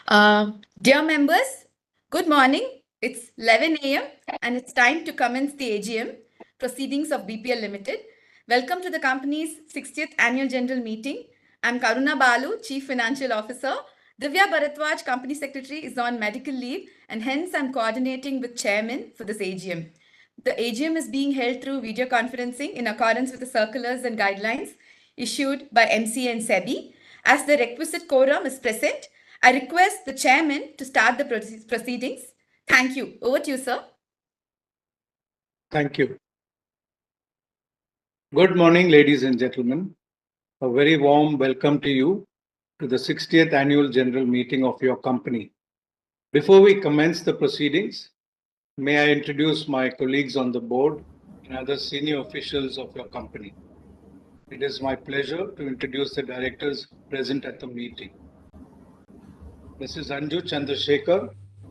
Dear members, good morning. It's 11 a.m. and it's time to commence the AGM proceedings of BPL Limited. Welcome to the company's 60th annual general meeting. I'm Karuna Balu, Chief Financial Officer. Divya Bharatwaj, Company Secretary, is on medical leave and hence I'm coordinating with Chairman for this AGM. The AGM is being held through video conferencing in accordance with the circulars and guidelines issued by MCA and SEBI. As the requisite quorum is present, I request the chairman to start the proceedings. Thank you. Over to you, sir. Thank you. Good morning, ladies and gentlemen. A very warm welcome to you to the 60th annual general meeting of your company. Before we commence the proceedings, may I introduce my colleagues on the board and other senior officials of your company. It is my pleasure to introduce the directors present at the meeting. Mrs. Anju Chandrasekhar,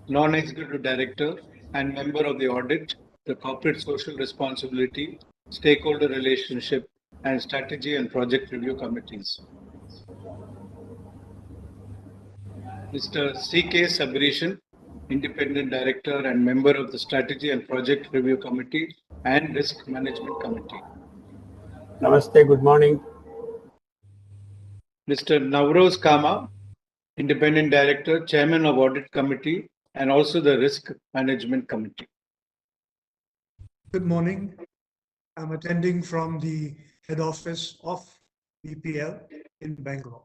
Non-Executive Director and Member of the Audit, the Corporate Social Responsibility, Stakeholder Relationship, and Strategy and Project Review Committees. Mr. C.K. Sabrishan, Independent Director and Member of the Strategy and Project Review Committee and Risk Management Committee. Namaste, good morning. Mr. Navroz Kama, Independent Director, Chairman of Audit Committee and also the Risk Management Committee. Good morning. I'm attending from the head office of BPL in Bangalore.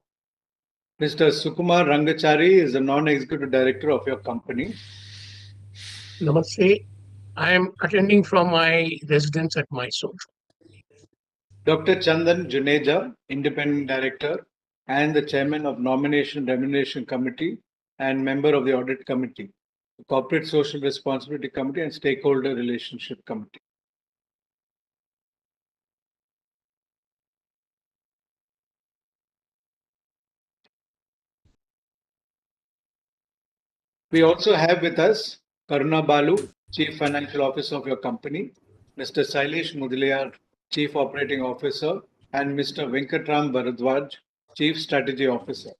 Mr. Sukumar Rangachari is the non-executive director of your company. Namaste. I am attending from my residence at Mysore. Dr. Chandan Juneja, independent director and the chairman of Nomination Remuneration Committee and member of the Audit Committee, the Corporate Social Responsibility Committee and Stakeholder Relationship Committee. We also have with us Karuna Balu, Chief Financial Officer of your company, Mr. Sailesh Mudaliar, Chief Operating Officer, and Mr. Venkatram Bharadwaj, Chief Strategy Officer.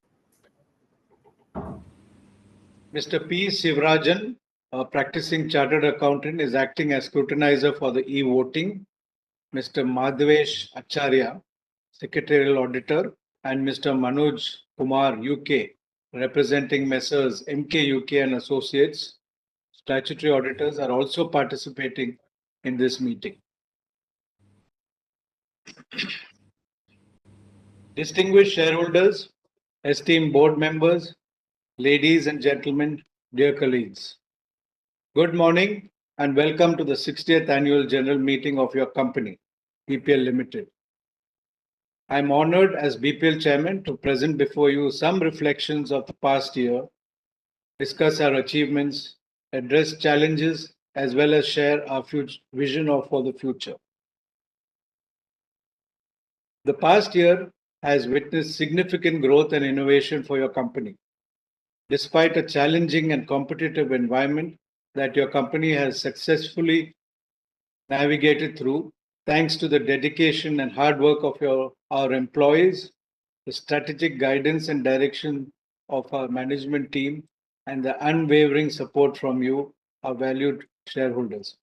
Mr. P. Sivarajan, a practicing chartered accountant, is acting as scrutinizer for the e-voting. Mr. Madhvesh Acharya, Secretarial Auditor, and Mr. Manoj Kumar, UK, representing Messrs. MK UK and Associates, statutory auditors, are also participating in this meeting. Distinguished shareholders, esteemed board members, ladies and gentlemen, dear colleagues, good morning and welcome to the 60th annual general meeting of your company, BPL Limited. I am honored as BPL chairman to present before you some reflections of the past year, discuss our achievements, address challenges, as well as share our vision for the future. The past year has witnessed significant growth and innovation for your company. Despite a challenging and competitive environment that your company has successfully navigated through, thanks to the dedication and hard work of our employees, the strategic guidance and direction of our management team, and the unwavering support from you, our valued shareholders.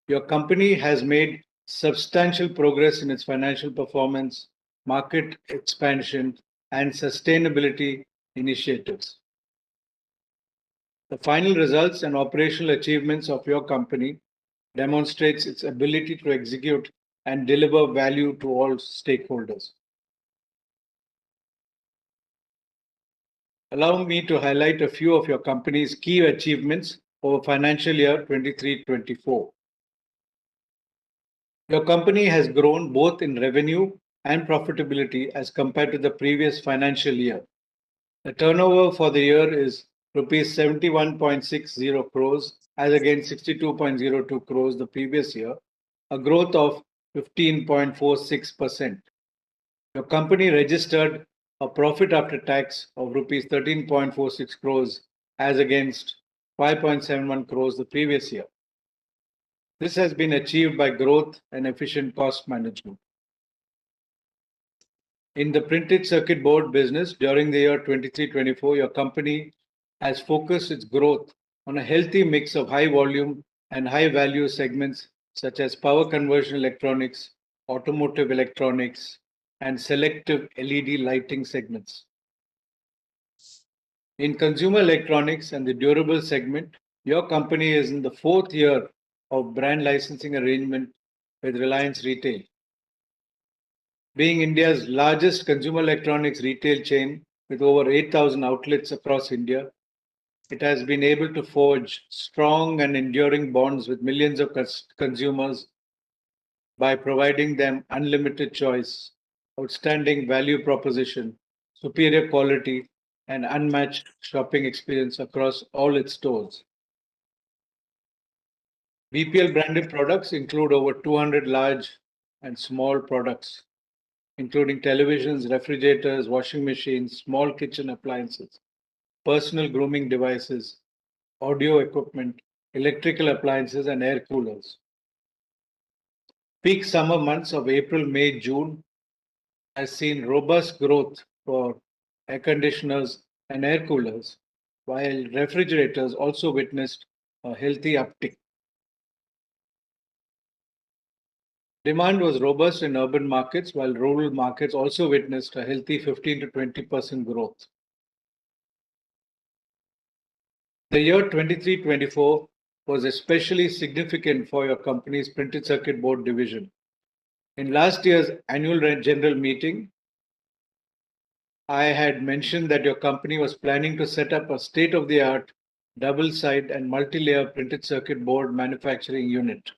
Your company has made substantial progress in its financial performance, market expansion, and sustainability initiatives. The final results and operational achievements of your company demonstrates its ability to execute and deliver value to all stakeholders. Allow me to highlight a few of your company's key achievements over financial year 23-24. Your company has grown both in revenue and profitability as compared to the previous financial year. The turnover for the year is rupees 71.60 crores as against 62.02 crores the previous year, a growth of 15.46%. Your company registered a profit after tax of rupees 13.46 crores as against 5.71 crores the previous year. This has been achieved by growth and efficient cost management. In the printed circuit board business during the year 23-24, your company has focused its growth on a healthy mix of high volume and high value segments such as power conversion electronics, automotive electronics, and selective LED lighting segments. In consumer electronics and the durable segment, your company is in the fourth year of brand licensing arrangement with Reliance Retail. Being India's largest consumer electronics retail chain with over 8,000 outlets across India, it has been able to forge strong and enduring bonds with millions of consumers by providing them unlimited choice, outstanding value proposition, superior quality, and unmatched shopping experience across all its stores. BPL branded products include over 200 large and small products, including televisions, refrigerators, washing machines, small kitchen appliances, personal grooming devices, audio equipment, electrical appliances, and air coolers. Peak summer months of April, May, June has seen robust growth for air conditioners and air coolers, while refrigerators also witnessed a healthy uptick. Demand was robust in urban markets, while rural markets also witnessed a healthy 15 to 20% growth. The year 23-24 was especially significant for your company's printed circuit board division. In last year's annual general meeting, I had mentioned that your company was planning to set up a state-of-the-art double-side and multi-layer printed circuit board manufacturing unit.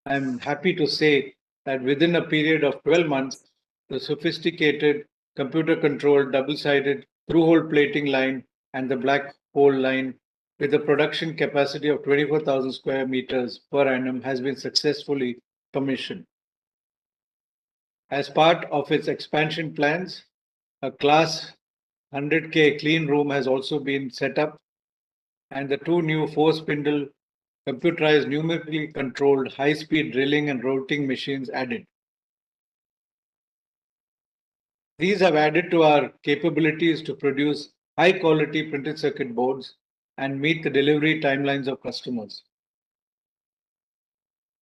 I'm happy to say that within a period of 12 months, the sophisticated computer-controlled double-sided through-hole plating line and the black hole line with a production capacity of 24,000 square meters per annum has been successfully commissioned. As part of its expansion plans, a class 100K clean room has also been set up, and the two new 4-spindle computerized numerically controlled high-speed drilling and routing machines added. These have added to our capabilities to produce high-quality printed circuit boards and meet the delivery timelines of customers.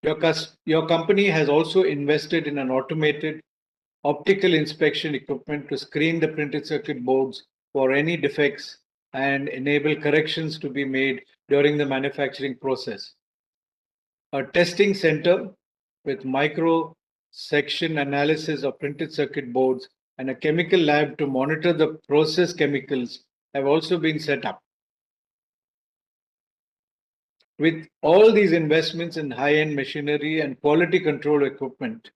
Your company has also invested in an automated optical inspection equipment to screen the printed circuit boards for any defects and enable corrections to be made during the manufacturing process. A testing center with micro section analysis of printed circuit boards and a chemical lab to monitor the process chemicals have also been set up. With all these investments in high-end machinery and quality control equipment,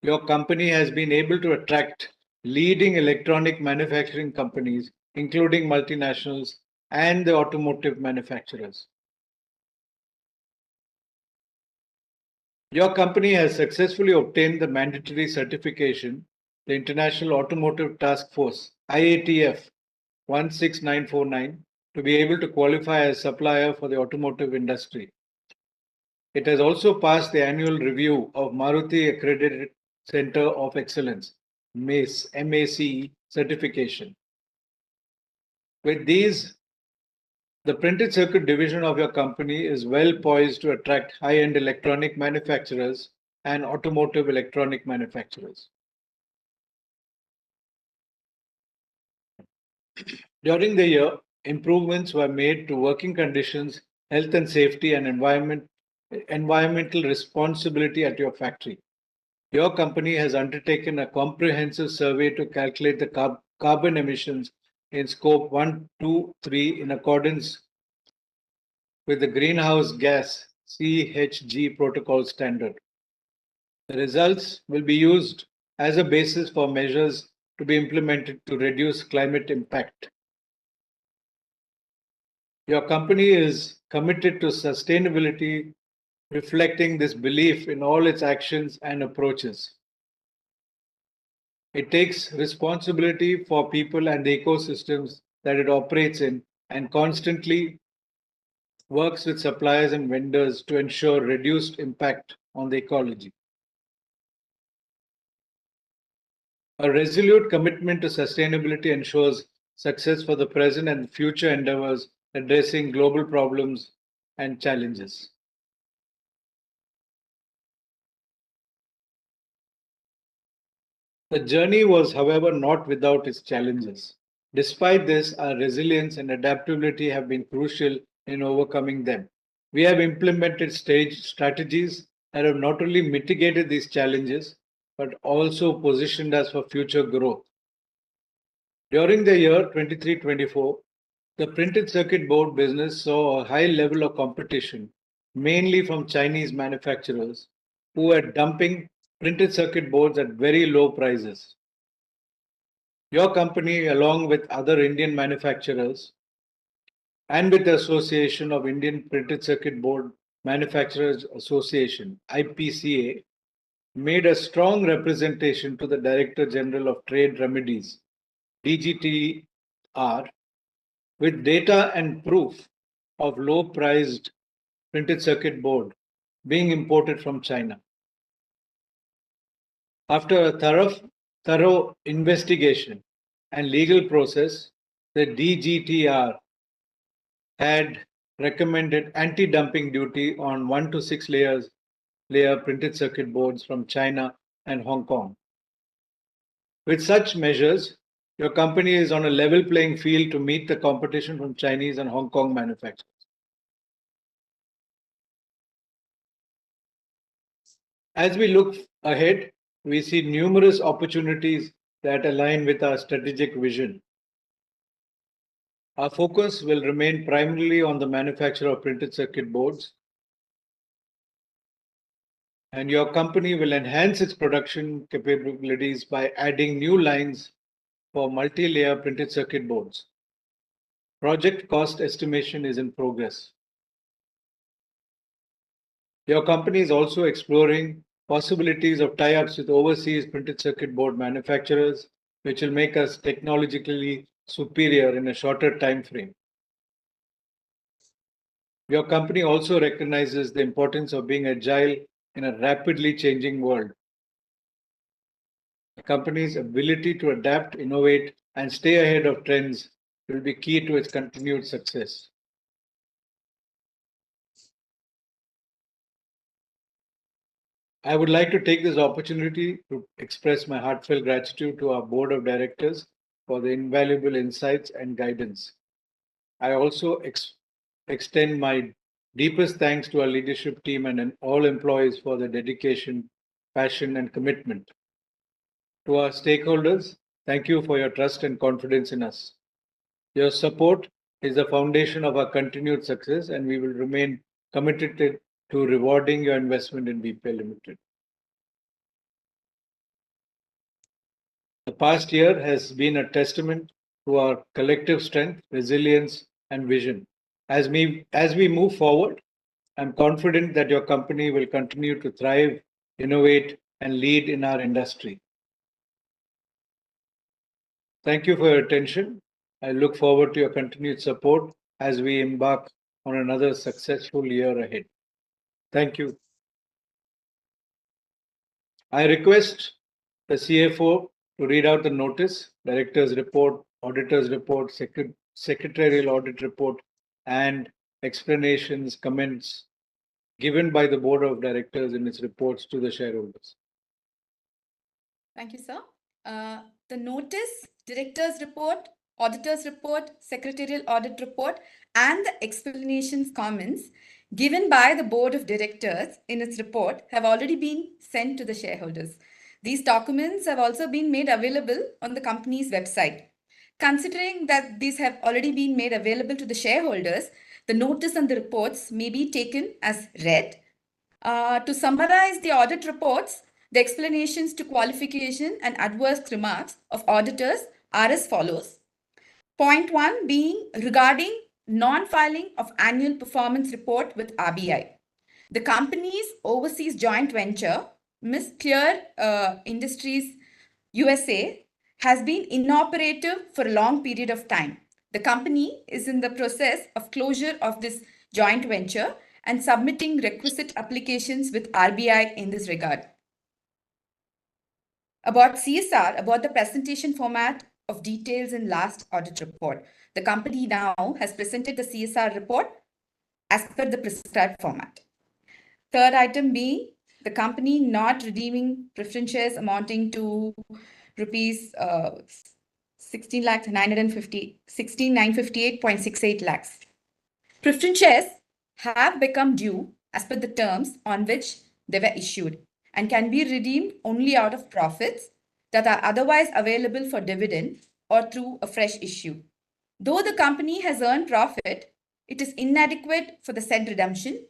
your company has been able to attract leading electronic manufacturing companies, including multinationals and the automotive manufacturers. Your company has successfully obtained the mandatory certification, the International Automotive Task Force, IATF 16949, to be able to qualify as supplier for the automotive industry. It has also passed the annual review of Maruti Accredited Center of Excellence, MACE certification. With these, the printed circuit division of your company is well poised to attract high-end electronic manufacturers and automotive electronic manufacturers. During the year, improvements were made to working conditions, health and safety, and environmental responsibility at your factory. Your company has undertaken a comprehensive survey to calculate the carbon emissions in scope 1, 2, 3 in accordance with the greenhouse gas CHG protocol standard. The results will be used as a basis for measures to be implemented to reduce climate impact. Your company is committed to sustainability, reflecting this belief in all its actions and approaches. It takes responsibility for people and the ecosystems that it operates in and constantly works with suppliers and vendors to ensure reduced impact on the ecology. A resolute commitment to sustainability ensures success for the present and future endeavors addressing global problems and challenges. The journey was, however, not without its challenges. Despite this, our resilience and adaptability have been crucial in overcoming them. We have implemented strategies that have not only mitigated these challenges, but also positioned us for future growth. During the year 23-24, the printed circuit board business saw a high level of competition, mainly from Chinese manufacturers who were dumping printed circuit boards at very low prices. Your company, along with other Indian manufacturers and with the Association of Indian Printed Circuit Board Manufacturers Association, IPCA, made a strong representation to the Director General of Trade Remedies, DGTR, with data and proof of low priced printed circuit board being imported from China. After a thorough investigation and legal process, the DGTR had recommended anti-dumping duty on 1 to 6 layer printed circuit boards from China and Hong Kong. With such measures, your company is on a level playing field to meet the competition from Chinese and Hong Kong manufacturers. As we look ahead, we see numerous opportunities that align with our strategic vision. Our focus will remain primarily on the manufacture of printed circuit boards, and your company will enhance its production capabilities by adding new lines for multi-layer printed circuit boards. Project cost estimation is in progress. Your company is also exploring possibilities of tie-ups with overseas printed circuit board manufacturers, which will make us technologically superior in a shorter time frame. Your company also recognizes the importance of being agile in a rapidly changing world. The company's ability to adapt, innovate, and stay ahead of trends will be key to its continued success. I would like to take this opportunity to express my heartfelt gratitude to our board of directors for the invaluable insights and guidance. I also extend my deepest thanks to our leadership team and all employees for their dedication, passion, and commitment. To our stakeholders, thank you for your trust and confidence in us. Your support is the foundation of our continued success, and we will remain committed to rewarding your investment in BPL Limited. The past year has been a testament to our collective strength, resilience, and vision. As we move forward, I'm confident that your company will continue to thrive, innovate, and lead in our industry. Thank you for your attention. I look forward to your continued support as we embark on another successful year ahead. Thank you. I request the CFO to read out the notice, director's report, auditor's report, secretarial audit report, and explanations, comments given by the board of directors in its reports to the shareholders. Thank you, sir. The notice, director's report, auditor's report, secretarial audit report, and the explanations comments given by the board of directors in its report have already been sent to the shareholders. These documents have also been made available on the company's website. Considering that these have already been made available to the shareholders, the notice and the reports may be taken as read. To summarize the audit reports, the explanations to qualification and adverse remarks of auditors are as follows. Point 1 being regarding non-filing of annual performance report with RBI. The company's overseas joint venture, Miss Clear Industries USA, has been inoperative for a long period of time. The company is in the process of closure of this joint venture and submitting requisite applications with RBI in this regard. About CSR, about the presentation format of details in last audit report. The company now has presented the CSR report as per the prescribed format. Third item being the company not redeeming preference shares amounting to rupees 16,958.68 lakhs. Preference shares have become due as per the terms on which they were issued and can be redeemed only out of profits that are otherwise available for dividend or through a fresh issue. Though the company has earned profit, it is inadequate for the said redemption.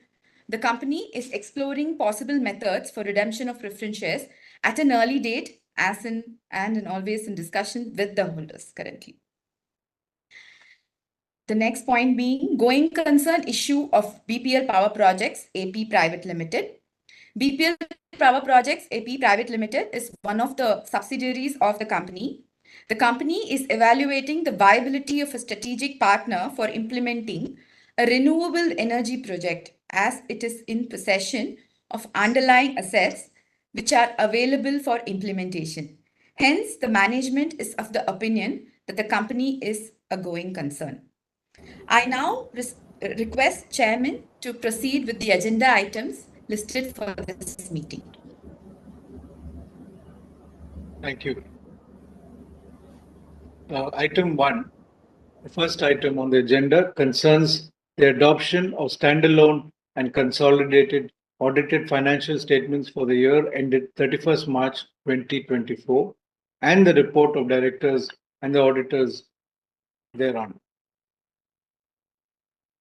The company is exploring possible methods for redemption of preference shares at an early date, and always in discussion with the holders currently. The next point being going concern issue of BPL Power Projects AP Private Limited. BPL Power Projects AP Private Limited is one of the subsidiaries of the company. The company is evaluating the viability of a strategic partner for implementing a renewable energy project as it is in possession of underlying assets which are available for implementation. Hence, the management is of the opinion that the company is a going concern. I now request Chairman to proceed with the agenda items listed for this meeting. Thank you. Item 1, the first item on the agenda concerns the adoption of standalone and consolidated audited financial statements for the year ended 31st March 2024 and the report of directors and the auditors thereon.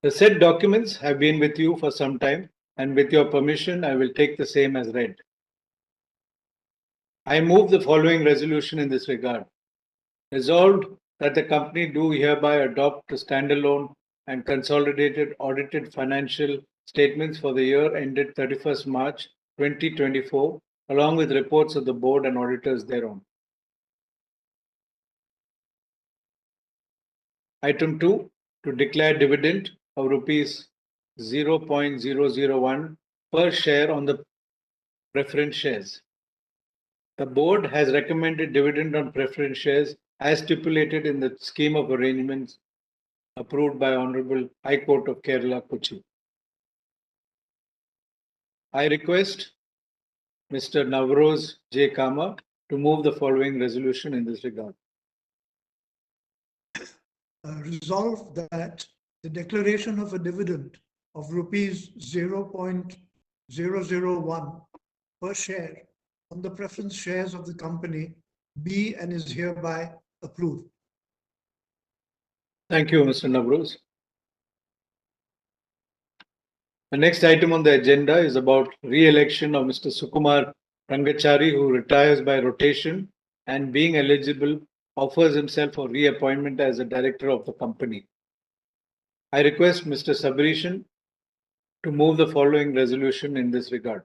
The said documents have been with you for some time, and with your permission, I will take the same as read. I move the following resolution in this regard. Resolved that the company do hereby adopt the standalone and consolidated audited financial statements for the year ended 31st March 2024, along with reports of the board and auditors thereon. Item 2, to declare dividend of rupees 0.001 per share on the preference shares. The board has recommended dividend on preference shares as stipulated in the scheme of arrangements approved by Honorable High Court of Kerala, Kochi. I request Mr. Navroz J. Kama to move the following resolution in this regard. Resolve that the declaration of a dividend of rupees 0.001 per share on the preference shares of the company be and is hereby approved. Thank you, Mr. Navroz. The next item on the agenda is about re-election of Mr. Sukumar Rangachari, who retires by rotation and being eligible offers himself for reappointment as a director of the company. I request Mr. Sabrishan to move the following resolution in this regard.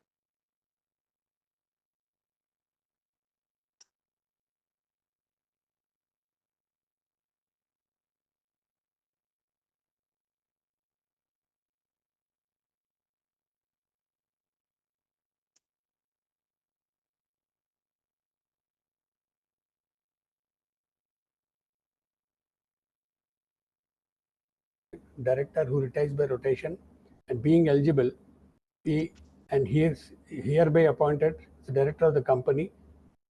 Director who retires by rotation and being eligible, he is hereby appointed as director of the company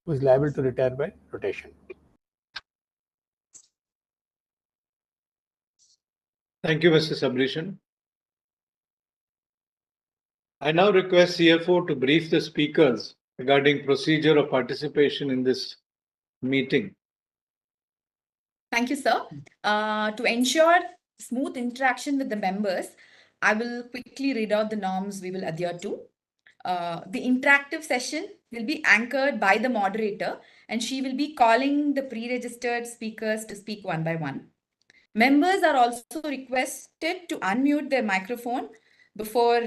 who is liable to retire by rotation. Thank you, Mr. Sabrishan. I now request CFO to brief the speakers regarding procedure of participation in this meeting. Thank you, sir. To ensure smooth interaction with the members, I will quickly read out the norms we will adhere to. The interactive session will be anchored by the moderator, and she will be calling the pre-registered speakers to speak one by one. Members are also requested to unmute their microphone before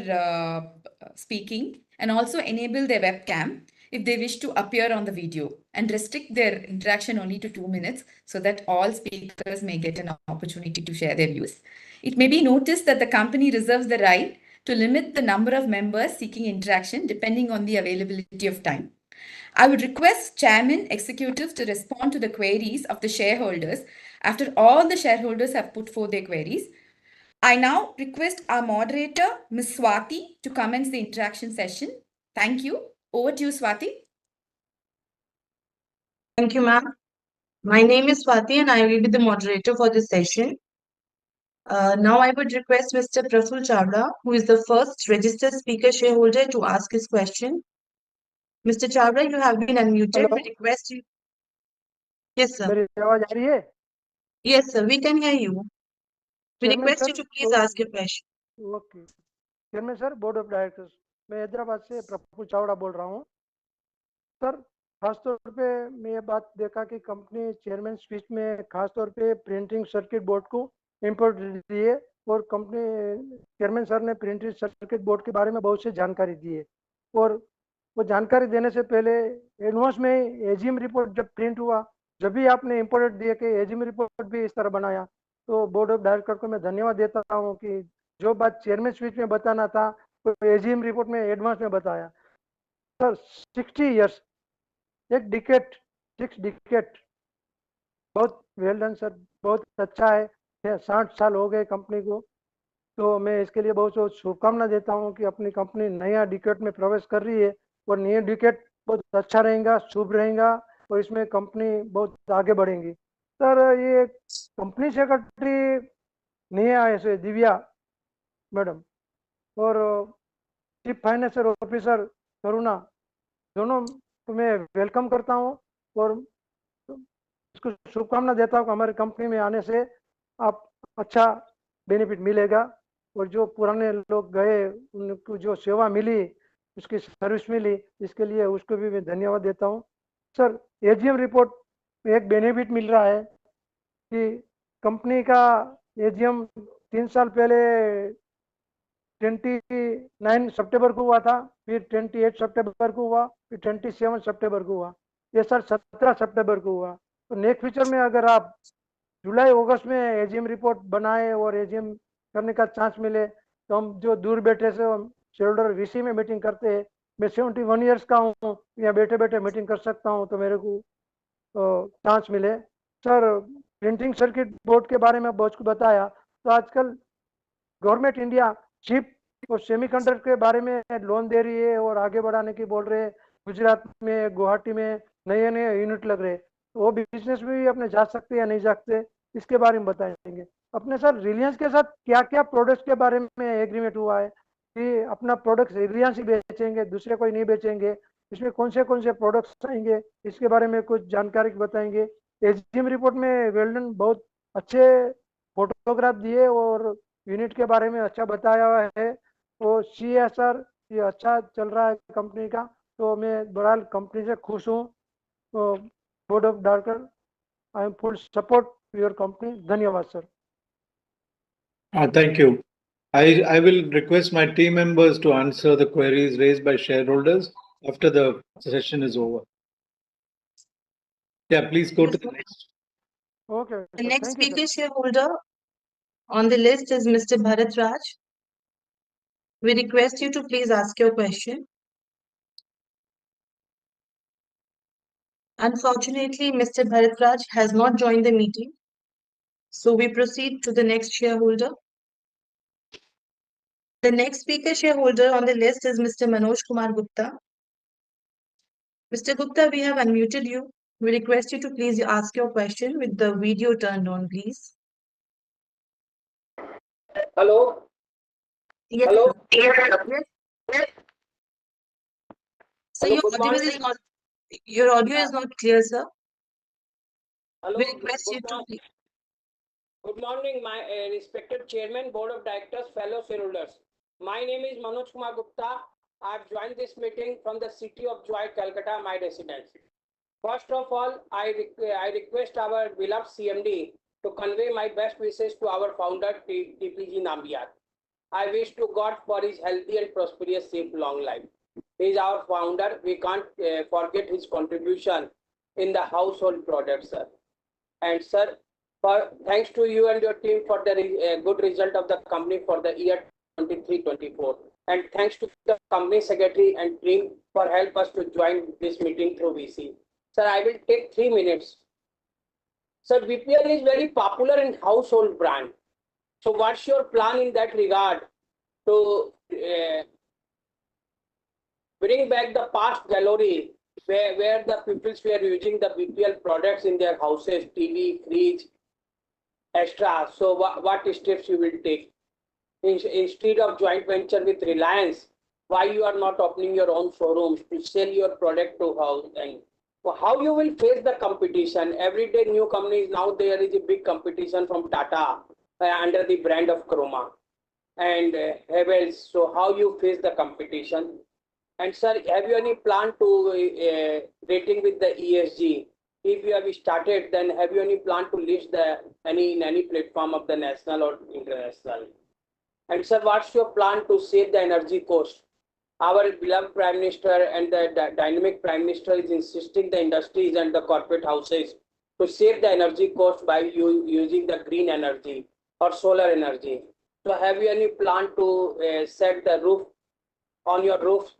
speaking and also enable their webcam if they wish to appear on the video, and restrict their interaction only to 2 minutes so that all speakers may get an opportunity to share their views. It may be noticed that the company reserves the right to limit the number of members seeking interaction depending on the availability of time. I would request chairman executives to respond to the queries of the shareholders after all the shareholders have put forth their queries. I now request our moderator, Ms. Swati, to commence the interaction session. Thank you. Over to you, Swati. Thank you, ma'am. My name is Swati and I will be the moderator for this session. Now I would request Mr. Praful Chawla, who is the first registered speaker shareholder, to ask his question. Mr. Chawla, you have been unmuted. Hello. We request you. Yes, sir. मेरी आवाज आ रही है? Yes, sir. We can hear you. We chairman request you sir, to please ask your question. Okay. Chairman sir, board of directors, मैं हैदराबाद से प्रफुल्ल चावड़ा बोल रहा हूँ। Sir, खासतौर पे मैं ये बात देखा कि कंपनी चेयरमैन स्पीच में खासतौर पे प्रिंटिंग सर्किट बोर्ड को इम्पोर्टेंस दी है और कंपनी चेयरमैन सर ने प्रिंटिंग सर्किट बोर्ड के बारे में बहुत सी जानकारी दी है और वो जानकारी देने से पहले एडवांस में एजीएम रिपोर्ट जब प्रिंट हुआ, जब भी आपने इम्पोर्टेंट दिए कि एजीएम रिपोर्ट भी इस तरह बनाया, तो बोर्ड ऑफ डायरेक्टर को मैं धन्यवाद देता हूँ कि जो बात चेयरमैन स्पीच में बताना था तो एजीएम रिपोर्ट में एडवांस में बताया। सर, 60 ईयर्स, एक डिकेट, 6 डिकेट, बहुत वेल डन सर, बहुत अच्छा है। 60 साल हो गए कंपनी को, तो मैं इसके लिए बहुत बहुत शुभकामना देता हूं कि अपनी कंपनी नया डिकेट में प्रवेश कर रही है और नया डिकेट बहुत अच्छा रहेगा, शुभ रहेगा और इसमें कंपनी बहुत आगे बढ़ेगी। सर, ये कंपनी सेक्रेटरी नहीं आए से दिव्या मैडम और चीफ फाइनेंशियल ऑफिसर करुणा, दोनों को मैं वेलकम करता हूँ और इसको शुभकामना देता हूँ कि हमारी कंपनी में आने से आप अच्छा बेनिफिट मिलेगा और जो पुराने लोग गए उनको जो सेवा मिली, उसकी सर्विस मिली, इसके लिए उसको भी मैं धन्यवाद देता हूँ। सर, एजीएम रिपोर्ट में एक बेनिफिट मिल रहा है कि कंपनी का एजीएम 3 साल पहले 29 सितंबर को हुआ था, फिर 28 सितंबर को हुआ, फिर 27 सितंबर को हुआ, ये सर 17 सितंबर को हुआ। तो नेक्स्ट फ्यूचर में अगर आप जुलाई अगस्त में एजीएम रिपोर्ट बनाए और एजीएम करने का चांस मिले तो हम जो दूर बैठे से हम शेयरहोल्डर वीसी में मीटिंग करते हैं, मैं 71 ईयर्स का हूँ, यहाँ बैठे बैठे मीटिंग कर सकता हूँ, तो मेरे को चांस मिले। सर, प्रिंटिंग सर्किट बोर्ड के बारे में बहुत कुछ बताया, तो आजकल गवर्नमेंट इंडिया चिप और सेमीकंडक्टर के बारे में लोन दे रही है और आगे बढ़ाने की बोल रहे हैं। गुजरात में, गुवाहाटी में नए नए यूनिट लग रहे, तो वो बिजनेस में भी अपने जा सकते या नहीं जा सकते, इसके बारे में बताएंगे। अपने सर, रिलायंस के साथ क्या क्या प्रोडक्ट्स के बारे में एग्रीमेंट हुआ है कि अपना प्रोडक्ट रिलायंस ही बेचेंगे, दूसरे कोई नहीं बेचेंगे, इसमें कौन से प्रोडक्ट्स आएंगे, इसके बारे में कुछ जानकारी बताएंगे। एजीएम रिपोर्ट में वेल्डन बहुत अच्छे फोटोग्राफ दिए और यूनिट के बारे में अच्छा बताया हुआ है और सीएसआर ये अच्छा चल रहा है कंपनी का, तो मैं बहरहाल कंपनी से खुश हूँ। तो board of director, I am full support your company. धन्यवाद sir. Thank you. I will request my team members to answer the queries raised by shareholders after the session is over. Yeah, please go to the next. Okay. The sir. next Thank you, speaker sir. shareholder on the list is Mr. Bharat Raj. We request you to please ask your question. Unfortunately, Mr. Bharat Raj has not joined the meeting, so we proceed to the next shareholder. The next speaker shareholder on the list is Mr. Manoj Kumar Gupta. Mr. Gupta, we have unmuted you. We request you to please ask your question with the video turned on, please. Hello. Yes. Hello. Yes. So Hello, your good audio morning. is not clear, sir. Hello. We request you to please. Good morning, my respected chairman, board of directors, fellow shareholders. My name is Manoj Kumar Gupta. I've joined this meeting from the city of Joy, Calcutta, my residence. First of all, I request our beloved CMD to convey my best wishes to our founder, TPG Nambiar. I wish to God for his healthy and prosperous, safe, long life. He is our founder. We can't forget his contribution in the household products, sir. And sir, thanks to you and your team for the good result of the company for the year 23-24. And thanks to the company secretary and team for help us to join this meeting through VC. Sir, I will take 3 minutes. Sir, BPL is very popular in household brand. So what's your plan in that regard to bring back the past glory where the people were using the BPL products in their houses, TV, fridge, extra. So what steps you will take? Instead of joint venture with Reliance, why you are not opening your own showrooms to sell your product to house, and how you will face the competition? Every day new companies, now there is a big competition from Tata under the brand of Chroma and Havels. So how you face the competition? And sir, have you any plan to rating with the ESG? If you have started, then have you any plan to list the any platform of the national or international? And sir, what's your plan to save the energy cost? Our beloved Prime Minister and the dynamic Prime Minister is insisting the industries and the corporate houses to save the energy cost by using the green energy or solar energy. So have you any plan to set the roof on your roof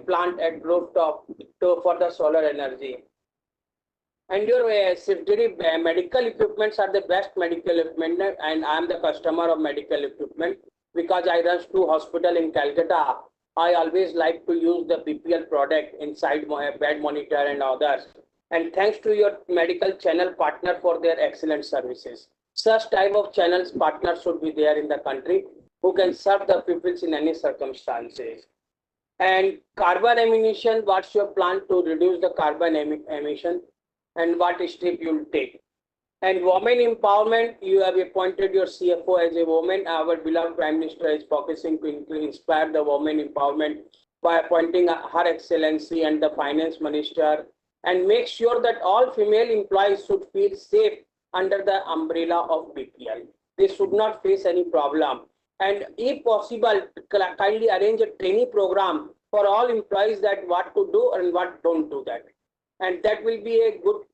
plant at rooftop for the solar energy? And your subsidiary medical equipments are the best medical equipment, and I am the customer of medical equipment because I run 2 hospitals in Calcutta. I always like to use the BPL product inside my bed monitor and others. And thanks to your medical channel partner for their excellent services. Such type of channels partners should be there in the country who can serve the people in any circumstances. And carbon emission, what's your plan to reduce the carbon emission and what step you will take? And women empowerment, you have appointed your CFO as a woman. Our beloved Prime Minister is focusing to inspire the women empowerment by appointing Her Excellency and the Finance Minister, and make sure that all female employees should feel safe under the umbrella of BPL. They should not face any problem. And if possible, kindly arrange a training program for all employees that what to do and what don't do that. And that will be a good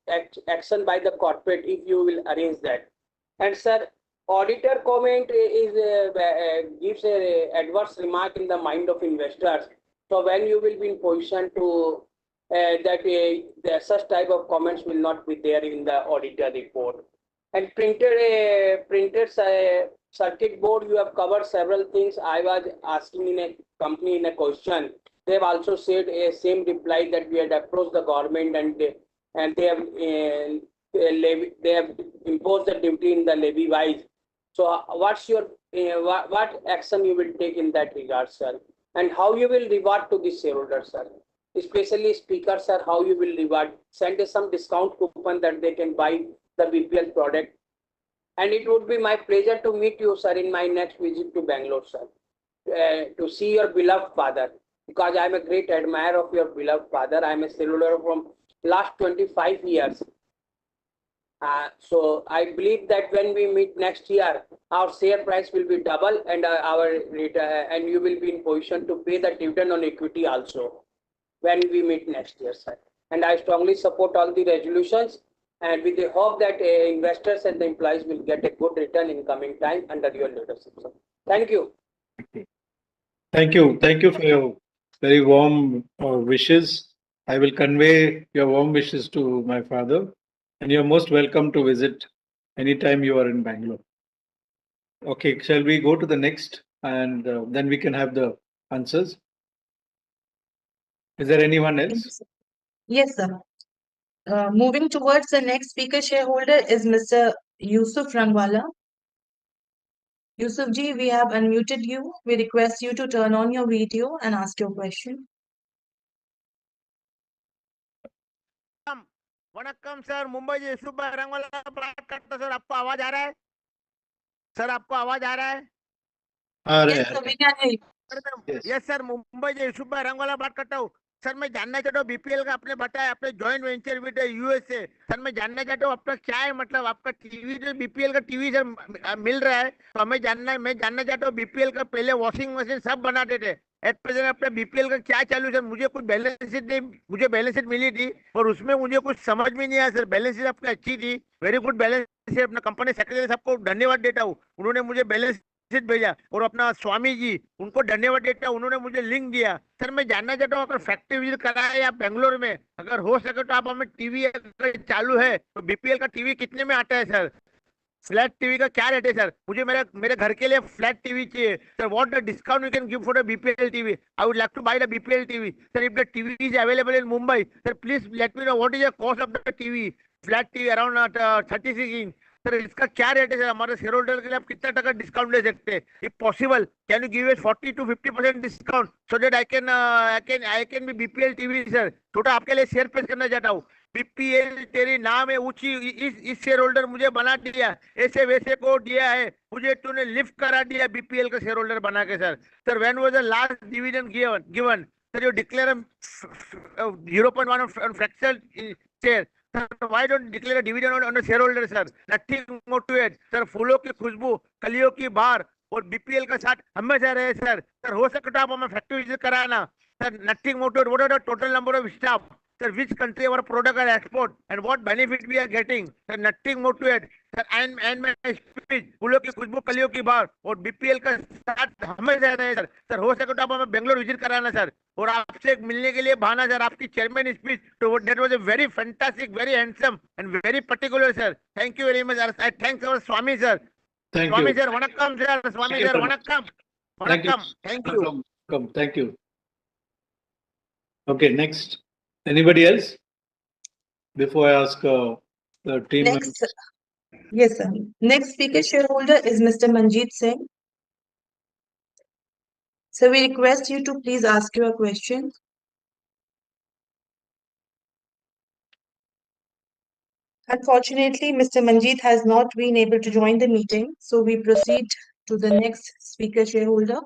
action by the corporate if you will arrange that. And sir, auditor comment is gives a adverse remark in the mind of investors. So when you will be in position to such type of comments will not be there in the auditor report. And printed circuit board, you have covered several things. I was asking in a company in a question. They have also said a same reply that we had approached the government and they have imposed the duty in the levy wise. So what's your what action you will take in that regard, sir? And how you will reward to the shareholders, sir? Especially speaker, sir, how you will reward? Send us some discount coupon that they can buy the BPL product. And it would be my pleasure to meet you, sir, in my next visit to Bangalore, sir, to see your beloved father. Because I am a great admirer of your beloved father. I am a shareholder from last 25 years. So I believe that when we meet next year, our share price will be double, and and you will be in position to pay the dividend on equity also when we meet next year, sir. And I strongly support all the resolutions, and with the hope that investors and the employees will get a good return in coming time under your leadership, sir. Thank you. Thank you. Thank you for your very warm wishes. I will convey your warm wishes to my father, and you're most welcome to visit anytime you are in Bangalore. Okay, shall we go to the next, and then we can have the answers? Is there anyone else? Yes, sir. Moving towards the next speaker shareholder is Mr. Yusuf Rangwala. Yusuf ji, we have unmuted you. We request you to turn on your video and ask your question. Vanakkam sir, Mumbai से यूसुफ भाई रंगवाला बात करता sir. आपको आवाज आ रहा है? Sir आपको आवाज आ रहा है? Yes, sir, we can hear you. Yes sir, Mumbai से यूसुफ भाई रंगवाला बात करता हूँ। सर मैं जानना चाहता हूँ बीपीएल का आपने बताया आपने joint venture with USA. Sir मैं जानना चाहता हूँ आपका क्या है, मतलब आपका टीवी जो बीपीएल का टीवी सर मिल रहा है, तो मैं जानना चाहता हूँ बीपीएल का पहले वॉशिंग मशीन सब बनाते थे, एट प्रेजेंट अपने बीपीएल का क्या चालू सर? मुझे कुछ बैलेंस शीट नहीं, मुझे बैलेंस शीट मिली थी और उसमें मुझे कुछ समझ में नहीं आया सर। बैलेंस शीट आपकी अच्छी थी, वेरी गुड बैलेंस शीट। अपना कंपनी सेक्रेटरी सबको धन्यवाद देता हूँ, उन्होंने मुझे बैलेंस मैसेज भेजा और अपना स्वामी जी उनको धन्यवाद देता हूं, उन्होंने मुझे लिंक दिया। सर मैं जानना चाहता हूँ अगर फैक्ट्री विजिट करा है या बेंगलोर में, अगर हो सके तो आप हमें टीवी अगर चालू है तो बीपीएल का टीवी कितने में आता है सर? फ्लैट टीवी का क्या रेट है सर? मुझे मेरे मेरे घर के लिए फ्लैट टीवी चाहिए sir. What the discount you can give for the BPL TV? I would like to buy the BPL TV sir. If the TV is available in Mumbai sir, please let me know what is the cost of the TV, flat TV around 36 inch sir. इसका क्या rate है sir? हमारे share holder के लिए आप कितना टका discount ले सकते हैं? If possible can you give 40 to 50% discount so that I can be BPL TV sir. छोटा आपके लिए शेयर पेश करना चाहता हूँ। बीपीएल तेरी नाम है ऊंची, इस शेयर होल्डर मुझे बना दिया, ऐसे वैसे को दिया है मुझे, तूने लिफ्ट करा दिया बीपीएल का शेयर होल्डर बना के sir. Sir when was the last dividend given sir? You declare 0.1 on fractional share sir, why don't declare a dividend on the shareholder sir? Nothing more to it sir। फूलों की खुशबू कलियों की बहार और BPL का साथ हमेशा रहे सर। सर हो सके तो आप हमें फैक्ट्री विजिट कराना sir. Nothing more to it. What are the total number of staff sir? Which country our product are export and what benefit we are getting sir? Nothing more to it sir। and my speech फूलों की खुशबू कलियों की बहार और BPL का साथ हमेशा रहे सर। सर हो सके तो आप हमें बेंगलोर विजिट कराना सर और आपसे मिलने के लिए बहाना सर। आपकी चेयरमैन स्पीच तो that was a very fantastic, very handsome and very particular sir. Thank you very much sir. I thanks our Swami sir. Thank Swami you. Sir vanakkam sir. Swami Thank you sir so much. Vanakkam Thank you. Vanakkam. Thank you. Welcome. Thank you. Okay, next. Anybody else? Before I ask the team members. Next, yes, sir. Next speaker shareholder is Mr. Manjeet Singh. So we request you to please ask your question. Unfortunately, Mr. Manjeet has not been able to join the meeting, so we proceed to the next speaker shareholder.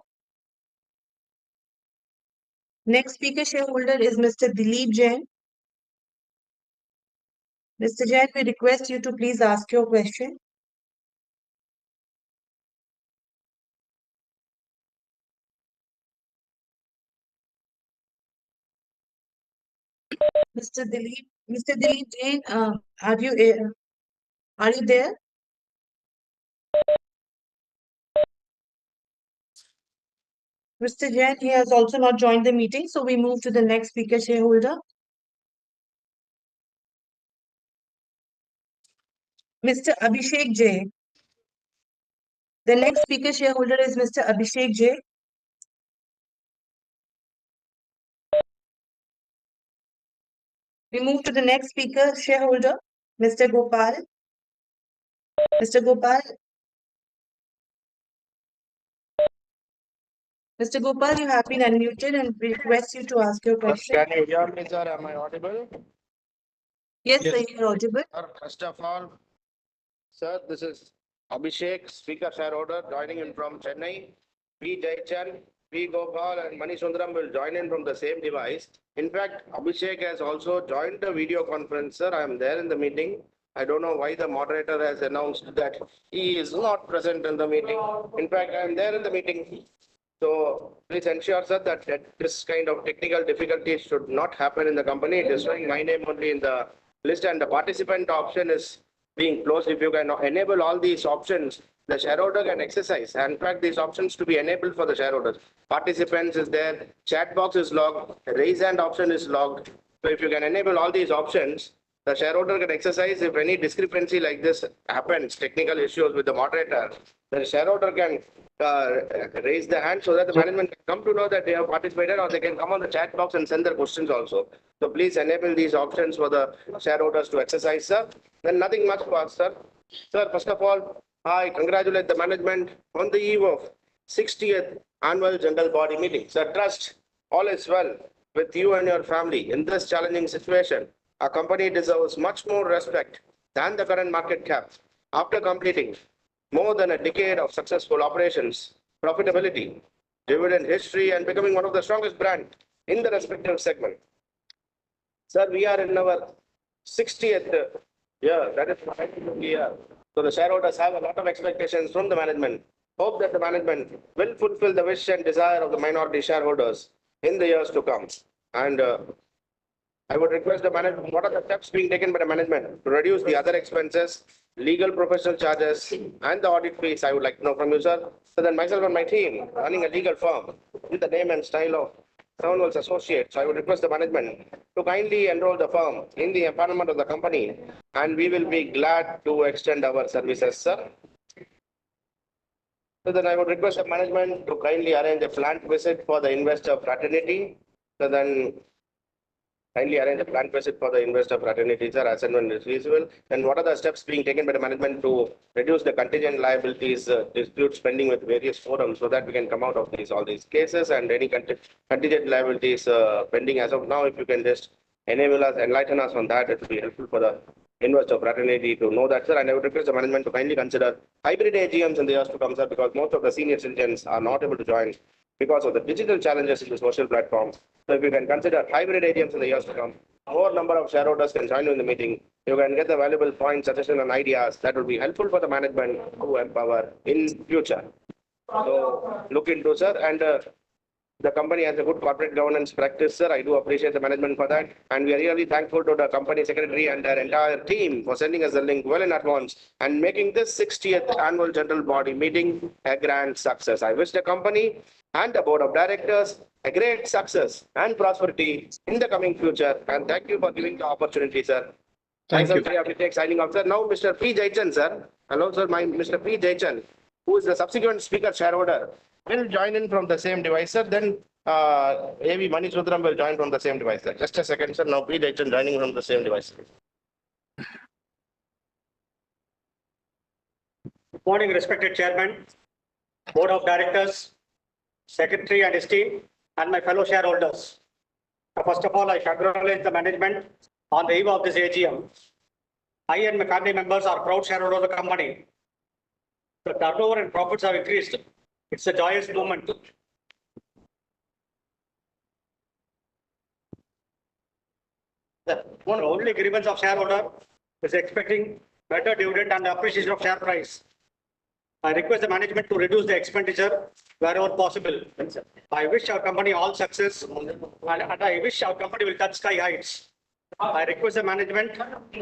Next speaker shareholder is Mr. Dileep Jain. Mr. Jain, we request you to please ask your question. Mr. Dileep Jain, are you there? Mr. Jain, he has also not joined the meeting, so we move to the next speaker shareholder. Mr. Abhishek J. The next speaker shareholder is Mr. Abhishek J. We move to the next speaker shareholder, Mr. Gopal. Mr. Gopal. Mr. Gopal, you have been unmuted and we request you to ask your question. Can you hear me, sir? Am I audible? Yes, Yes. sir, you are audible. Sir, first of all, sir, this is Abhishek, speaker shareholder, joining in from Chennai. P. Jaychan, P. Gopal, and Mani Sundaram will join in from the same device. In fact, Abhishek has also joined the video conference, sir. I am there in the meeting. I don't know why the moderator has announced that he is not present in the meeting. In fact, I am there in the meeting. So please ensure, sir, that this kind of technical difficulties should not happen in the company. It is showing my name only in the list and the participant option is being closed. If you can enable all these options, the shareholder can exercise. And in fact, these options to be enabled for the shareholders. Participants is there, chat box is logged, raise hand option is logged. So if you can enable all these options, the shareholder can exercise. If any discrepancy like this happens, technical issues with the moderator, the shareholder can raise the hand so that the management can come to know that they have participated, or they can come on the chat box and send their questions also. So please enable these options for the shareholders to exercise, sir. Then nothing much to ask, sir. Sir, first of all, I congratulate the management on the eve of 60th annual general body meeting. Sir, trust all is well with you and your family in this challenging situation. Our company deserves much more respect than the current market cap. After completing more than a decade of successful operations, profitability, dividend history, and becoming one of the strongest brands in the respective segment. Sir, we are in our 60th year, that is the 90th year. So the shareholders have a lot of expectations from the management. Hope that the management will fulfill the wish and desire of the minority shareholders in the years to come. And I would request the management, what are the steps being taken by the management to reduce the other expenses, legal professional charges, and the audit fees? I would like to know from you, sir. So then myself and my team running a legal firm with the name and style of Samuel's Associates. I would request the management to kindly enroll the firm in the empanelment of the company, and we will be glad to extend our services, sir. So then I would request the management to kindly arrange a plant visit for the investor fraternity. So then kindly arrange a plant visit for the investor fraternity, sir, as and when it is feasible. And what are the steps being taken by the management to reduce the contingent liabilities, dispute spending with various forums, so that we can come out of all these cases, and any contingent liabilities pending as of now, if you can just enable us, enlighten us on that, it will be helpful for the investor fraternity to know that, sir. And I would request the management to kindly consider hybrid AGMs in the years to come, sir, because most of the senior citizens are not able to join because of the digital challenges in the social platforms. So if you can consider hybrid AGMs in the years to come, more number of shareholders can join you in the meeting. You can get the valuable points, suggestions, and ideas that will be helpful for the management to empower in future. So look into, sir, and the company has a good corporate governance practice, sir. I do appreciate the management for that. And we are really thankful to the company secretary and their entire team for sending us the link well in advance and making this 60th annual general body meeting a grand success. I wish the company and the board of directors a great success and prosperity in the coming future. And thank you for giving the opportunity, sir. Thank you. Myself, Abhishek, signing off, sir. Now, Mr. P. Jayachan, sir. Hello, sir. Mr. P. Jayachan, who is the subsequent speaker shareholder, will join in from the same device, sir. Then A.V. Manisudram will join from the same device, sir. Just a second, sir. Now, P. Jayachan joining from the same device. Good morning, respected Chairman, Board of Directors, Secretary and his team, and my fellow shareholders. First of all, I congratulate the management on the eve of this AGM. I and my family members are proud shareholders of the company. The turnover and profits have increased. It's a joyous moment. The only grievance of shareholder is expecting better dividend and appreciation of share price. I request the management to reduce the expenditure wherever possible. I wish our company all success, and I wish our company will touch sky heights. I request the management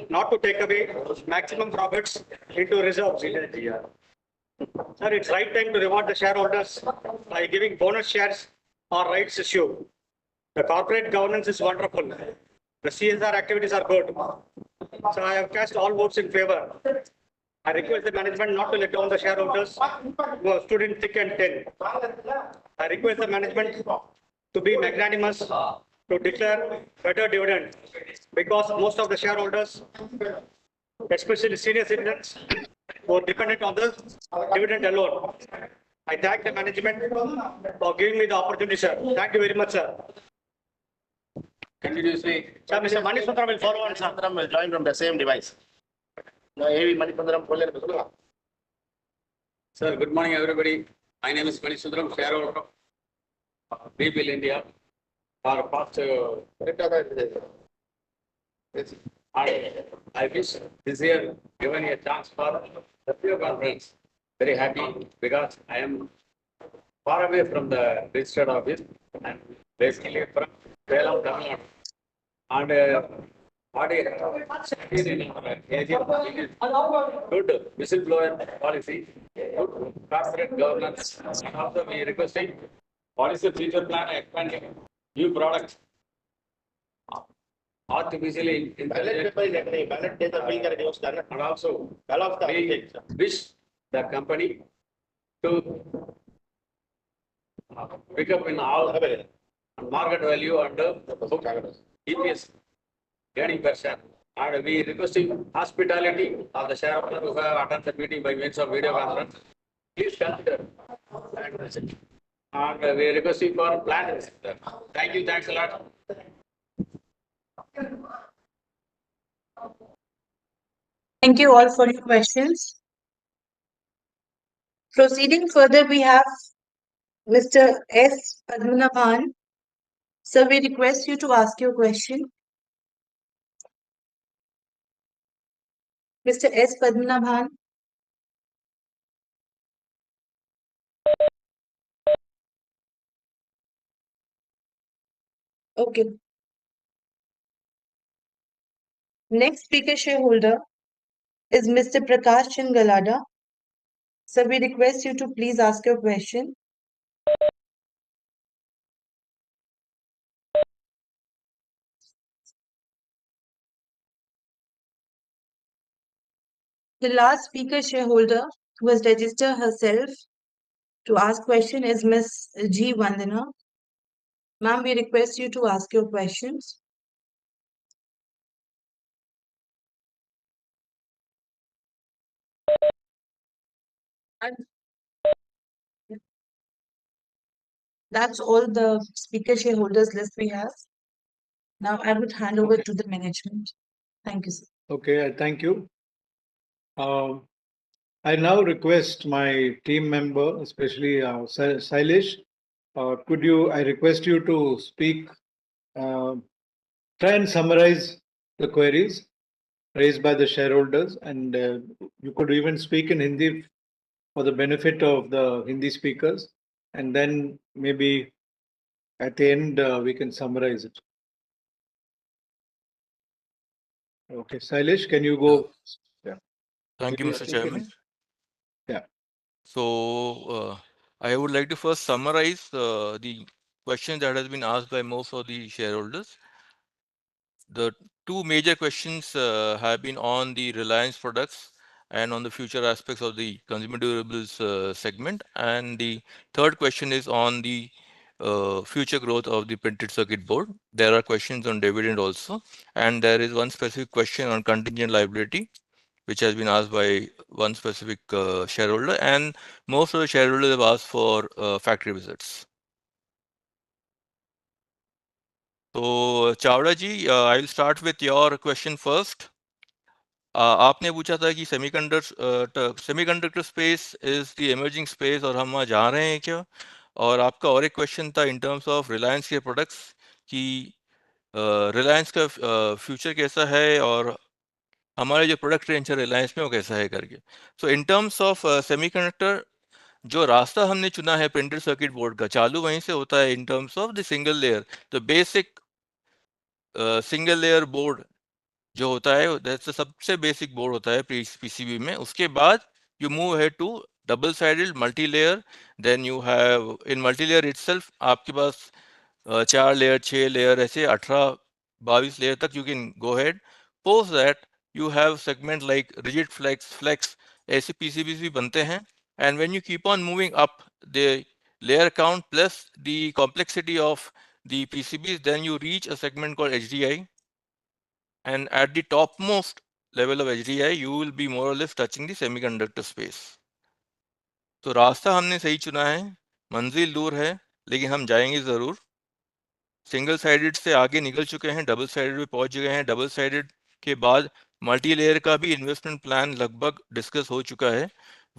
not to take away maximum profits into reserves. Sir, it's right time to reward the shareholders by giving bonus shares or rights issue. The corporate governance is wonderful. The CSR activities are good. So I have cast all votes in favor. I request the management not to let down the shareholders who have stood in thick and thin. I request the management to be magnanimous to declare better dividend, because most of the shareholders, especially senior citizens, were dependent on the dividend alone. I thank the management for giving me the opportunity, sir. Thank you very much, sir. Continuously, Sir, Mr. Manisudram will follow on, sir. Manisudram will join from the same device. Now, A.V. Manisudram, Sir, good morning, everybody. My name is Manisudram, shareholder of BPL India. For past, I wish this year given a chance for the video conference. Very happy because I am far away from the registered office and basically from Salem, Tamil Nadu. And what is in our AGM, good whistleblower policy, good corporate governance, and also we requesting policy future plan expanding new products, artificially intelligent, and also we wish the company to pick up in all market value and book EPS gaining per share. And we requesting hospitality of the shareholder who have attended the meeting by means of video conference. Please consider and we are requesting for plan. Thank you. Thanks a lot. Thank you all for your questions. Proceeding further, we have Mr. S. Padmanabhan. Sir, we request you to ask your question. Mr. S. Padmanabhan. Okay. Next speaker shareholder is Mr. Prakash Chingalada. Sir, we request you to please ask your question. The last speaker shareholder who has registered herself to ask question is Ms. G. Vandana. Ma'am, we request you to ask your questions. That's all the speaker shareholders list we have. Now I would hand over to the management. Thank you, sir. Okay, thank you. I now request my team member, especially Sailesh, I request you to speak, try and summarize the queries raised by the shareholders, and you could even speak in Hindi for the benefit of the Hindi speakers, and then maybe at the end we can summarize it. Okay, Sailesh, can you go? Yeah. Thank you, Mr. Chairman. Yeah. So I would like to first summarize the question that has been asked by most of the shareholders. The two major questions have been on the Reliance products and on the future aspects of the consumer durables segment. And the third question is on the future growth of the printed circuit board. There are questions on dividend also. And there is one specific question on contingent liability, which has been asked by one specific shareholder. And most of the shareholders have asked for factory visits. So Chawda ji, I will start with your question first. आपने पूछा था कि semiconductor space is the emerging space और हम वहाँ जा रहे हैं क्या, और आपका और एक क्वेश्चन था इन टर्म्स ऑफ रिलायंस के प्रोडक्ट्स कि रिलायंस का फ्यूचर कैसा है और हमारे जो प्रोडक्ट रेंज है रिलायंस में वो कैसा है करके. सो इन टर्म्स ऑफ सेमीकंडक्टर जो रास्ता हमने चुना है प्रिंटेड सर्किट बोर्ड का, चालू वहीं से होता है in terms of the single layer. The basic single layer board जो होता है दैट्स सबसे बेसिक बोर्ड होता है पीसीबी में. उसके बाद यू मूव है to double sided multi layer. Then you have in multi layer itself आपके पास 4 लेयर 6 लेयर ऐसे 18-22 लेयर तक you can go head. Post that you have segment like rigid flex ऐसे पीसीबीज भी बनते हैं. And when you keep on moving up the layer count plus the complexity of the PCBs, then you reach a segment called HDI. And at the topmost level of HDI, you will be more or less touching the semiconductor space. तो रास्ता हमने सही चुना है, मंजिल दूर है लेकिन हम जाएंगे ज़रूर. सिंगल साइडेड से आगे निकल चुके हैं, डबल साइडेड पे पहुंच गए हैं. डबल साइडेड के बाद मल्टी लेयर का भी इन्वेस्टमेंट प्लान लगभग डिस्कस हो चुका है.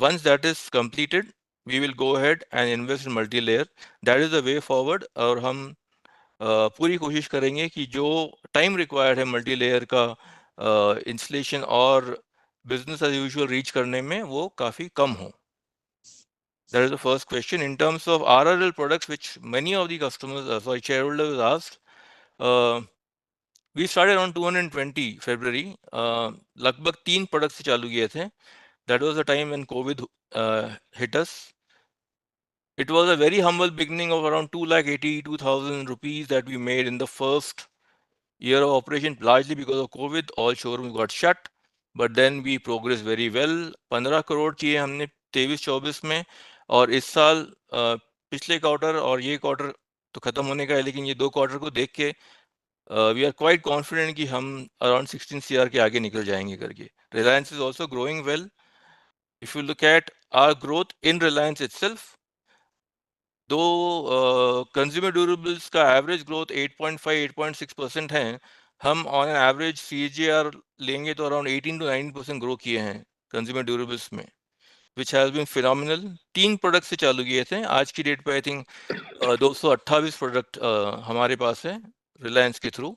Once that is completed we will go ahead and invest in multi layer. That is the way forward. और हम पूरी कोशिश करेंगे कि जो टाइम रिक्वायर्ड है मल्टी लेयर का इंस्टॉलेशन और बिजनेस एज यूजुअल रीच करने में वो काफ़ी कम हो. That is the first question. In terms of RRL products, which many of the customers, shareholders asked, we started on 220 February. लगभग 3 प्रोडक्ट से चालू किए थे. That was the time when COVID hit us. It was a very humble beginning of around 2,82,000 rupees that we made in the first year of operation, largely because of COVID. All showrooms got shut, but then we progressed very well. 15 crore किए हमने 23-24 में, और इस साल पिछले quarter और ये quarter तो खत्म होने का है, लेकिन ये 2 क्वार्टर को देख के वी आर क्वाइट कॉन्फिडेंट कि हम अराउंड 16 CR के आगे निकल जाएंगे करके. Reliance is also growing well. If you look at our growth in Reliance itself, दो कंज्यूमर ड्यूरेबल्स का एवरेज ग्रोथ 8.5-8.6% है, हम ऑन एवरेज CAGR लेंगे तो अराउंड 18 to 19% ग्रो किए हैं कंज्यूमर ड्यूरेबल्स में, which has been phenomenal. 3 product से चालू किए थे. आज की डेट पे आई थिंक 228 प्रोडक्ट हमारे पास है रिलायंस के through.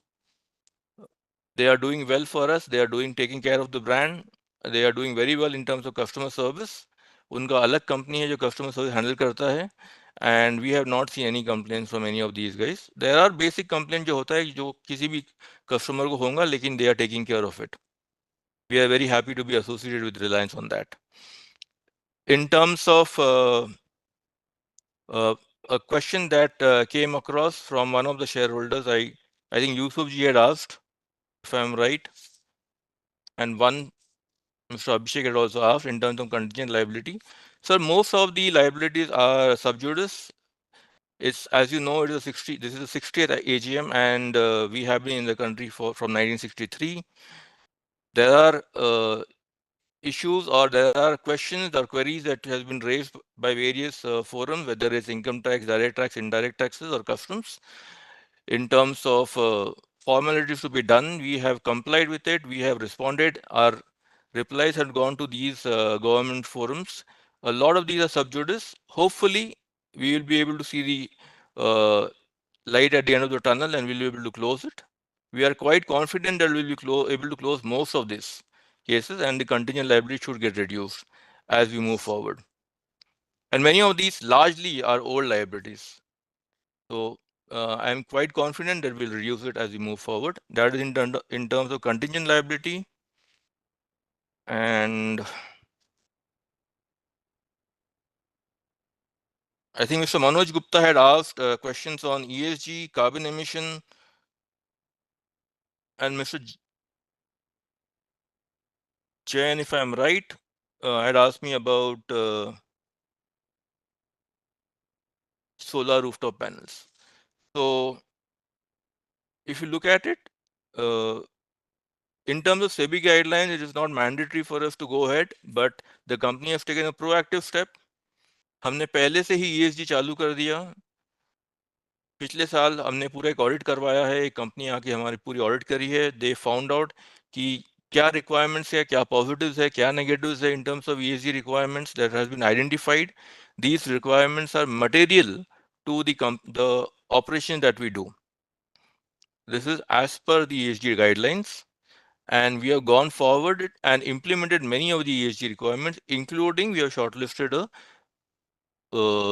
They are doing well for us. They are taking care of the brand. They are doing very well in terms of customer service. उनका अलग कंपनी है जो कस्टमर सर्विस हैंडल करता है. and we have not seen any complaints from any of these guys. There are basic complaints जो होता है जो किसी भी customer को होगा, लेकिन they are taking care of it. We are very happy to be associated with Reliance on that. In terms of a question that came across from one of the shareholders, I think Yusuf ji had asked, if I'm right, and one Mr. Abhishek had also asked in terms of contingent liability. Sir, most of the liabilities are sub judice. It's, as you know, this is the 60th AGM, and we have been in the country from 1963. There are issues, or there are questions or queries that has been raised by various forums, whether it's income tax, direct tax, indirect taxes, or customs. In terms of formalities to be done, we have complied with it. We have responded. Our replies had gone to these government forums. A lot of these are sub judice. Hopefully, we will be able to see the light at the end of the tunnel, and we'll be able to close it. We are quite confident that we'll be able to close most of these cases, and the contingent liability should get reduced as we move forward. And many of these largely are old liabilities. So I'm quite confident that we'll reduce it as we move forward. That is in terms of contingent liability. And I think Mr. Manoj Gupta had asked questions on ESG, carbon emission, and Mr. Jain, if I'm right, had asked me about solar rooftop panels. So if you look at it, in terms of SEBI guidelines, it is not mandatory for us to go ahead, but the company has taken a proactive step. हमने पहले से ही ESG चालू कर दिया. पिछले साल हमने पूरा एक ऑडिट करवाया है, एक कंपनी आके हमारी पूरी ऑडिट करी है. दे फाउंड आउट कि क्या रिक्वायरमेंट्स है, क्या पॉजिटिव्स है, क्या नेगेटिव्स है in terms of ESG requirements that has been identified. These requirements are material to the operation that we do. This is as per the ESG guidelines, and we have gone forward and implemented many of the ESG requirements, including we have shortlisted a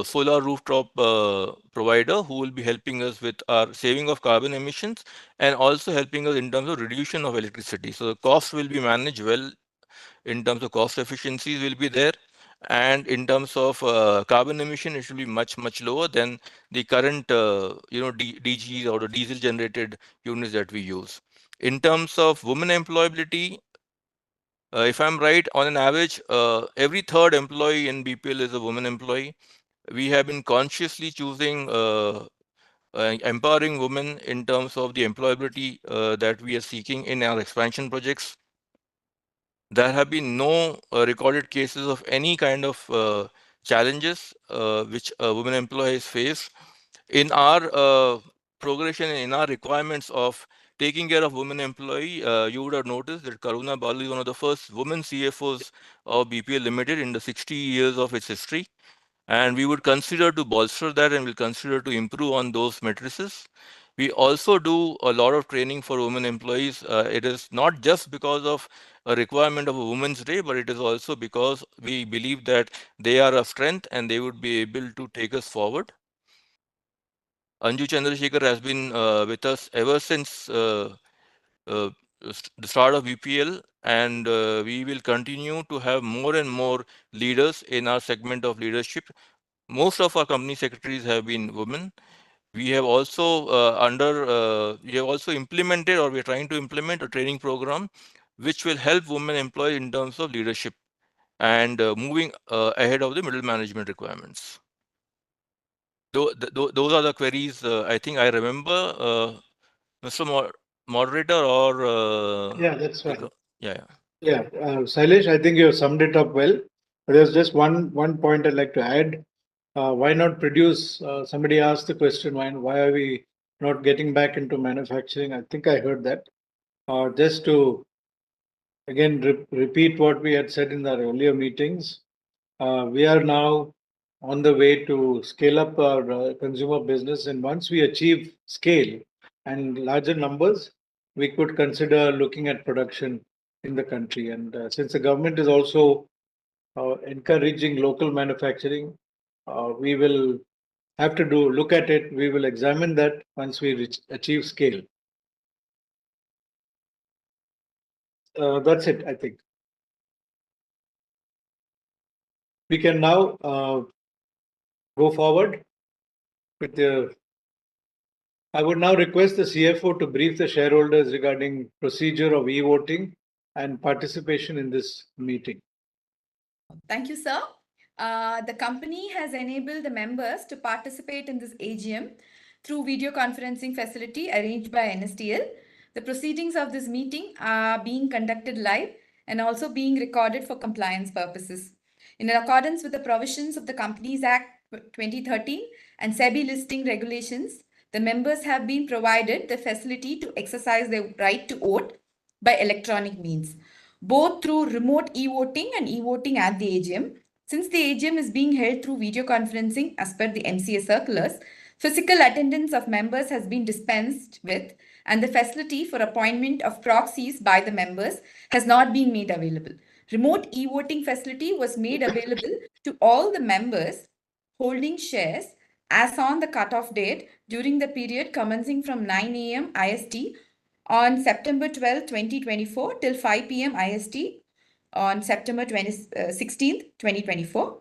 solar rooftop provider who will be helping us with our saving of carbon emissions and also helping us in terms of reduction of electricity. So the cost will be managed well. In terms of cost efficiencies will be there, and in terms of carbon emission, it should be much lower than the current DGs or the diesel generated units that we use. In terms of women employability, if I'm right, on an average, every third employee in BPL is a woman employee. We have been consciously choosing empowering women in terms of the employability that we are seeking in our expansion projects. There have been no recorded cases of any kind of challenges which women employees face. In our progression, in our requirements of taking care of women employee, you would have noticed that Karuna Balu is one of the first women CFOs of BPL Limited in the 60 years of its history. And we would consider to bolster that, and we'll consider to improve on those matrices. We also do a lot of training for women employees. It is not just because of a requirement of a Women's Day, but it is also because we believe that they are a strength and they would be able to take us forward. Anju Chandrasekhar has been with us ever since the start of BPL, and we will continue to have more and more leaders in our segment of leadership. Most of our company secretaries have been women. We have also implemented, or we're trying to implement, a training program which will help women employees in terms of leadership and moving ahead of the middle management requirements. Those are the queries I think I remember. Mr. Moderator, or Yeah, that's right. Yeah. Sailesh, I think you summed it up well. There's just one point I'd like to add. Why not produce? Somebody asked the question, why are we not getting back into manufacturing? I think I heard that. Just to again repeat what we had said in our earlier meetings, we are now on the way to scale up our consumer business. And once we achieve scale and larger numbers, we could consider looking at production in the country. And since the government is also encouraging local manufacturing, we will have to look at it. We will examine that once we achieve scale. That's it, I think. We can now go forward with the. I would now request the CFO to brief the shareholders regarding procedure of e-voting and participation in this meeting. Thank you, sir. The company has enabled the members to participate in this AGM through video conferencing facility arranged by NSDL. The proceedings of this meeting are being conducted live and also being recorded for compliance purposes. In accordance with the provisions of the Companies Act 2013 and SEBI listing regulations, the members have been provided the facility to exercise their right to vote by electronic means, both through remote e-voting and e-voting at the AGM. Since the AGM is being held through video conferencing as per the MCA circulars, physical attendance of members has been dispensed with, and the facility for appointment of proxies by the members has not been made available. Remote e-voting facility was made available to all the members holding shares as on the cutoff date during the period commencing from 9 a.m. IST on September 12, 2024 till 5 p.m. IST on September 16th, 2024.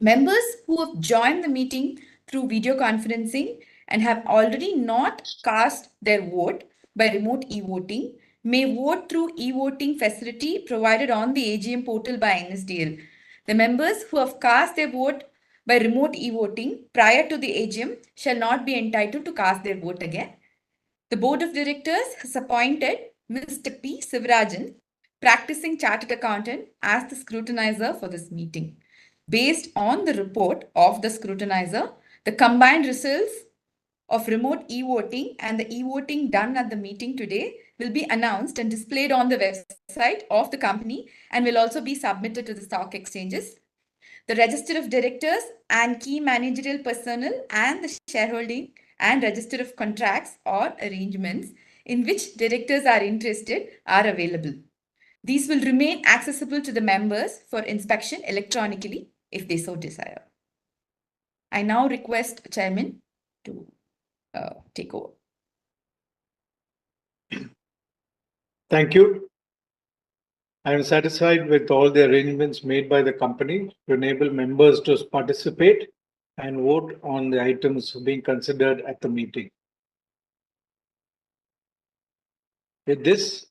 Members who have joined the meeting through video conferencing and have already not cast their vote by remote e-voting may vote through e-voting facility provided on the AGM portal by NSDL. The members who have cast their vote by remote e-voting prior to the AGM shall not be entitled to cast their vote again. The Board of Directors has appointed Mr. P. Sivarajan, practicing chartered accountant, as the scrutinizer for this meeting. Based on the report of the scrutinizer, the combined results of remote e-voting and the e-voting done at the meeting today will be announced and displayed on the website of the company and will also be submitted to the stock exchanges. The register of directors and key managerial personnel and the shareholding and register of contracts or arrangements in which directors are interested are available. These will remain accessible to the members for inspection electronically if they so desire. I now request Chairman to take over. Thank you. I am satisfied with all the arrangements made by the company to enable members to participate and vote on the items being considered at the meeting. With this,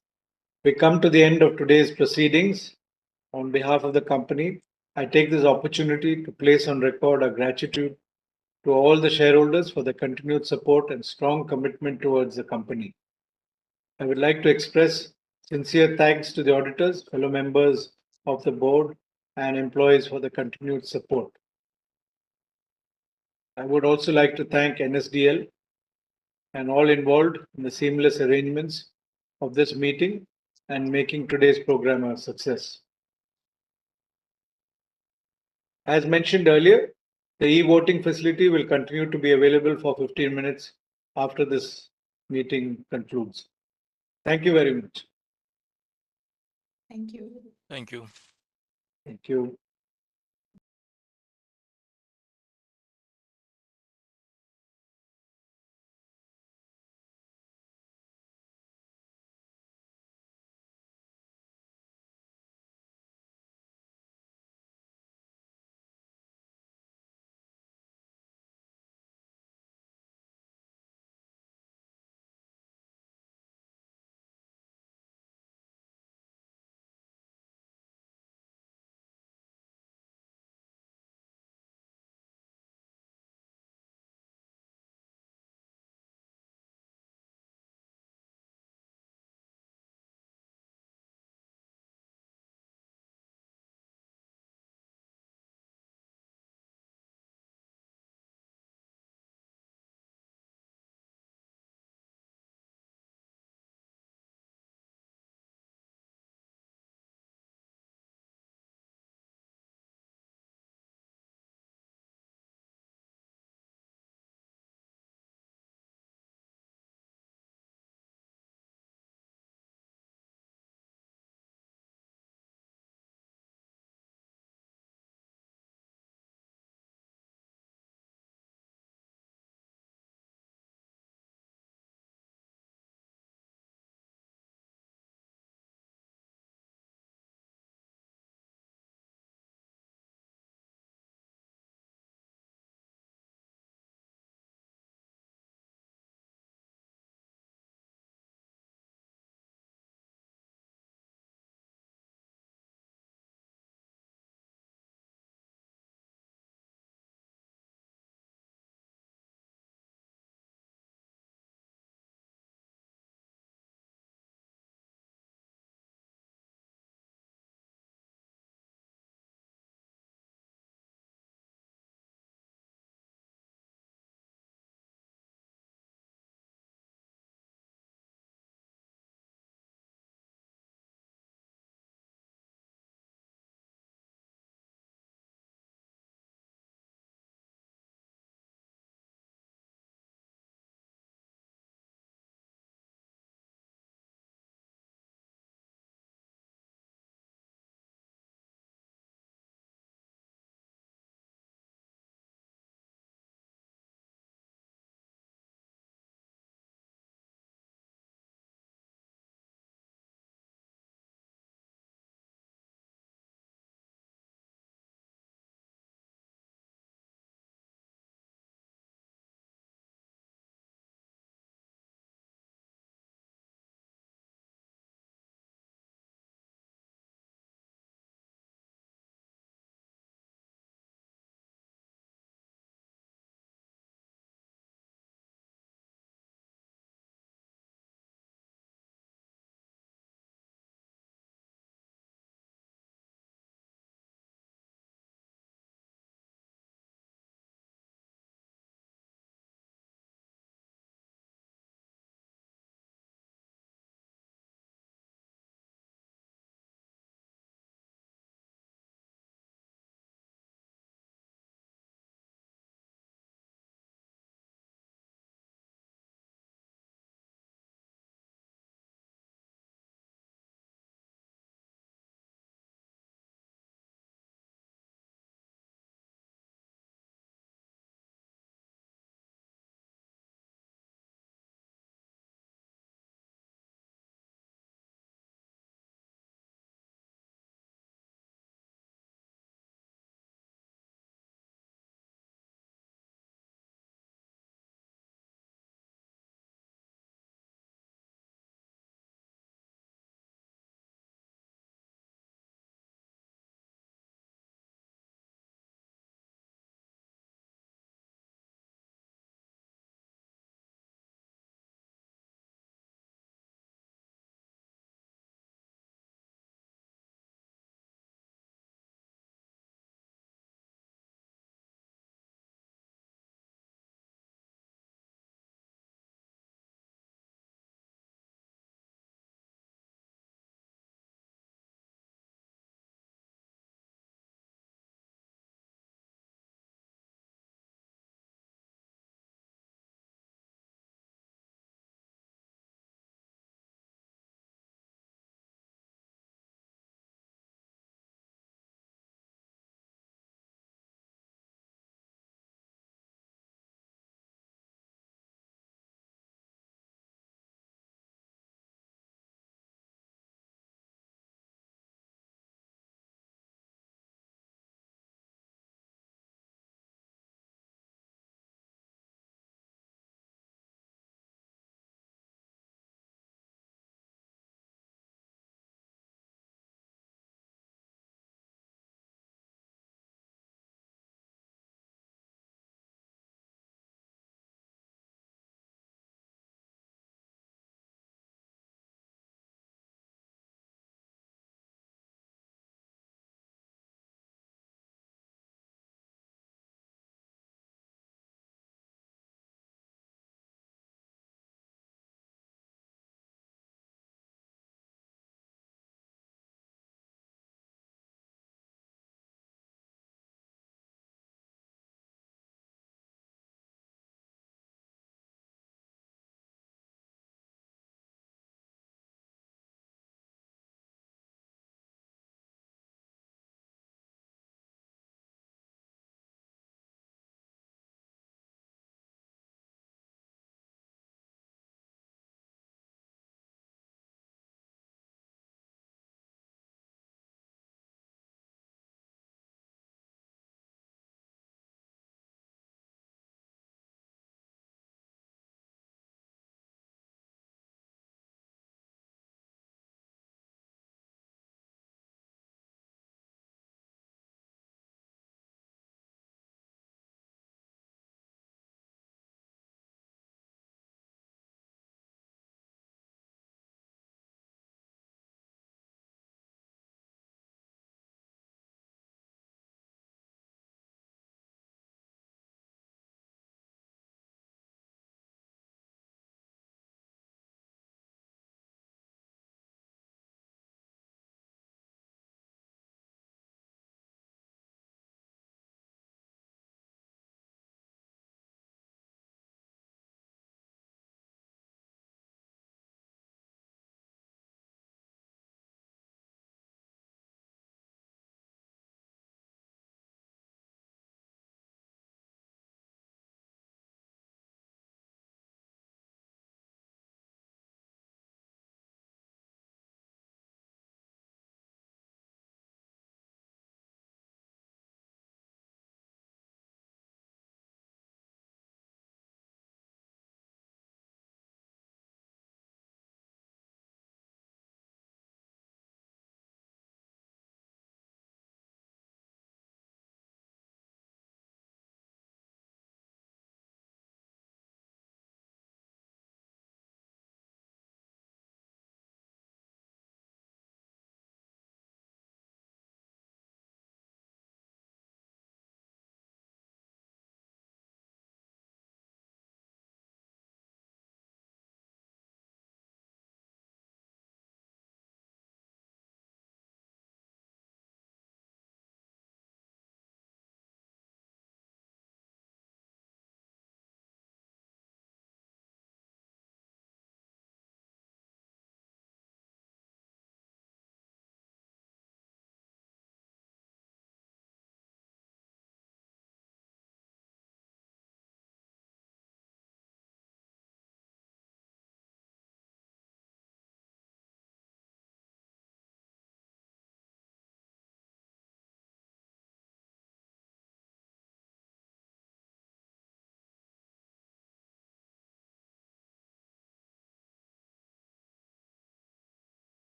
we come to the end of today's proceedings. On behalf of the company, I take this opportunity to place on record our gratitude to all the shareholders for their continued support and strong commitment towards the company. I would like to express sincere thanks to the auditors, fellow members of the board, and employees for the continued support. I would also like to thank NSDL and all involved in the seamless arrangements of this meeting and making today's program a success. As mentioned earlier, the e-voting facility will continue to be available for 15 minutes after this meeting concludes. Thank you very much. Thank you. Thank you. Thank you.